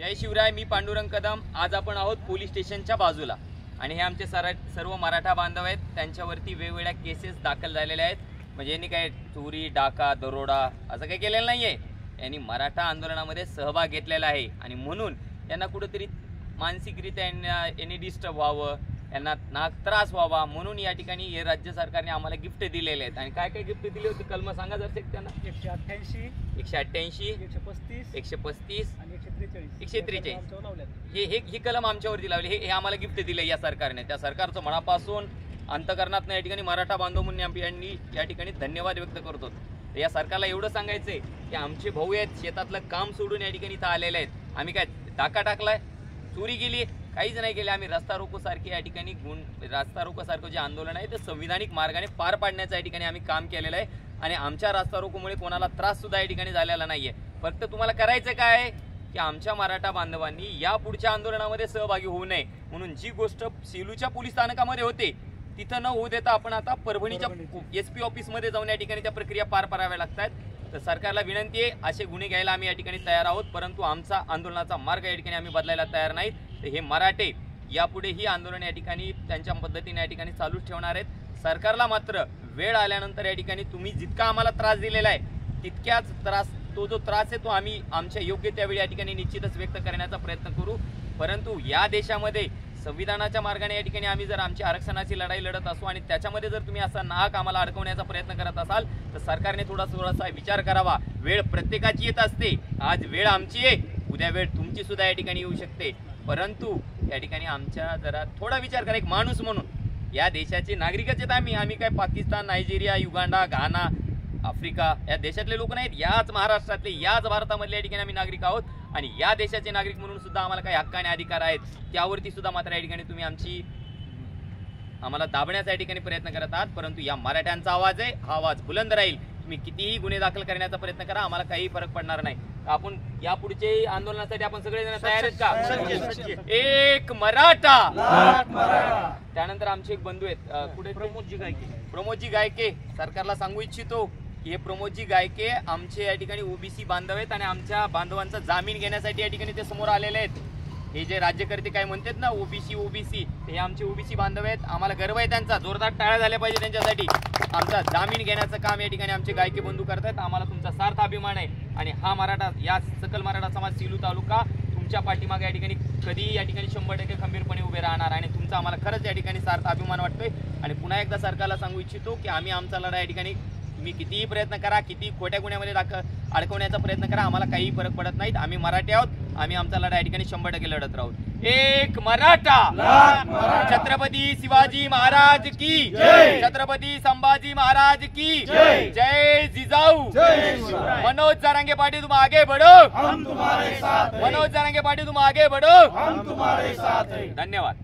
जय शिवराय। मी पांडुरंग कदम। आज आपण आहोत पोलीस स्टेशनच्या बाजूला आणि हे आमचे सर्व मराठा बांधव आहेत। त्यांच्यावरती वेगवेगळ्या केसेस दाखल झालेल्या आहेत। म्हणजे यांनी काय चोरी, डाका, दरोडा असं काही केलेलं नाहीये। यांनी मराठा आंदोलनामध्ये सहभाग घेतलेला आहे आणि म्हणून यांना कुठेतरी मानसिकरित्या यांनी डिस्टर्ब व्हावं, यांना नाक त्रास व्हावा म्हणून या ठिकाणी हे राज्य सरकारने आम्हाला गिफ्ट दिलेले आहेत। आणि काय काय गिफ्ट दिली होती कलम सांगा जर त्यांना। 188 135 135 आणि 143 ही कलम आमच्यावरती लावली। हे आम्हाला गिफ्ट दिले या सरकारने। त्या सरकारचं मनापासून अंतकरणातून या ठिकाणी मराठा बांधव म्हणून यांनी या ठिकाणी धन्यवाद व्यक्त करतो। या सरकारला एवढं सांगायचंय की आमचे भाऊ आहेत, शेतातलं काम सोडून या ठिकाणी इथं आलेले आहेत। आम्ही काय डाका टाकलाय, चोरी केली, काहीच नाही केले। आम्ही रस्ता रोको सारखे या ठिकाणी रस्ता रोको सारखं जे आंदोलन आहे ते संविधानिक मार्गाने पार पाडण्याचं या ठिकाणी आम्ही काम केलेलं आहे आणि आमच्या रस्ता रोकोमुळे कोणाला त्रास सुद्धा या ठिकाणी झालेला नाहीये। फक्त तुम्हाला करायचं काय आहे की आमच्या मराठा बांधवांनी या पुढच्या आंदोलनामध्ये सहभागी होऊ नये म्हणून जी गोष्ट सेलूच्या पोलीस स्थानकामध्ये होते तिथं न होऊ देता आपण आता परभणीच्या SP ऑफिसमध्ये जाऊन या ठिकाणी त्या प्रक्रिया पार पाडाव्या लागतात। तर सरकारला विनंती आहे, असे गुन्हे घ्यायला आम्ही या ठिकाणी तयार आहोत, परंतु आमचा आंदोलनाचा मार्ग या ठिकाणी आम्ही बदलायला तयार नाहीत। तर हे मराठे यापुढे ही आंदोलन या ठिकाणी त्यांच्या पद्धतीने या ठिकाणी चालूच ठेवणार आहेत। सरकारला मात्र वेळ आल्यानंतर या ठिकाणी तुम्ही जितका आम्हाला त्रास दिलेला आहे तितक्याच तो जो त्रास आहे तो आम्ही आमच्या योग्य त्यावेळी या ठिकाणी निश्चितच व्यक्त करण्याचा प्रयत्न करू। परंतु या देशामध्ये संविधानाच्या मार्गाने या ठिकाणी आम्ही जर आमची आरक्षणाची लढाई लढत असू आणि त्याच्यामध्ये जर तुम्ही असा नाहक आम्हाला अडकवण्याचा प्रयत्न करत असाल तर सरकारने थोडासा विचार करावा। वेळ प्रत्येकाची येत असते, आज वेळ आमची आहे, उद्या वेळ तुमची सुद्धा या ठिकाणी येऊ शकते। परंतु या ठिकाणी आमच्या जरा थोडा विचार करा। एक माणूस म्हणून या देशाचे नागरिकच आहेत आम्ही काय पाकिस्तान, नायजेरिया, युगांडा, घाना, आफ्रिका या देशातले लोक नाहीत। याच महाराष्ट्रातले, याच भारतामधले या ठिकाणी आम्ही नागरिक आहोत आणि या देशाचे नागरिक म्हणून सुद्धा आम्हाला काही हक्क आणि अधिकार आहेत त्यावरती सुद्धा मात्र या ठिकाणी तुम्ही आम्हाला दाबण्याचा या ठिकाणी प्रयत्न करत आहात। परंतु या मराठ्यांचा आवाज आहे, हा आवाज बुलंद राहील। तुम्ही कितीही गुन्हे दाखल करण्याचा प्रयत्न करा, आम्हाला काही फरक पडणार नाही। आपण या पुढचे आंदोलनासाठी आपण सगळेजण तयार आहेत का? एक मराठा। त्यानंतर आमचे एक बंधू आहेत कुठे, प्रमोदजी गायके। सरकारला सांगू इच्छितो की हे प्रमोदजी गायके आमचे या ठिकाणी ओबीसी बांधव आहेत आणि आमच्या बांधवांचा जामीन घेण्यासाठी या ठिकाणी ते समोर आलेले आहेत। हे जे राज्यकर्ते काय म्हणतात ना ओबीसी हे आमचे ओबीसी बांधव आहेत। आम्हाला गर्व आहे त्यांचा, जोरदार टाळ्या झाल्या पाहिजे त्यांच्यासाठी। आमचा जामीन घेण्याचं काम या ठिकाणी आमचे गायके बंधू करतायत। आम्हाला तुमचा सार्थ अभिमान आहे आणि हा मराठा, या सकल मराठा समाज सेलू तालुका तुमच्या पाठीमागे या ठिकाणी कधीही या ठिकाणी 100% खंबीरपणे उभे राहणार आणि तुमचा आम्हाला खरंच या ठिकाणी सार्थ अभिमान वाटतोय। आणि पुन्हा एकदा सरकारला सांगू इच्छितो की आम्ही आमचा लढा या ठिकाणी तुम्ही कितीही प्रयत्न करा, किती खोट्या गुन्ह्यामध्ये अडकवण्याचा प्रयत्न करा, आम्हाला काही फरक पडत नाहीत। आम्ही मराठी आहोत, आम्ही आमचा लढा या ठिकाणी 100% लढत राहू। एक मराठा। छत्रपती शिवाजी महाराज की जय, छत्रपती संभाजी महाराज की जय, जय जिजाऊ। मनोज जरांगे पाटील तुम आगे बढ़ो, हम तुम्हारे साथ हैं। मनोज जरांगे पाटील तुम आगे बढ़ो, हम तुम्हारे साथ हैं। धन्यवाद।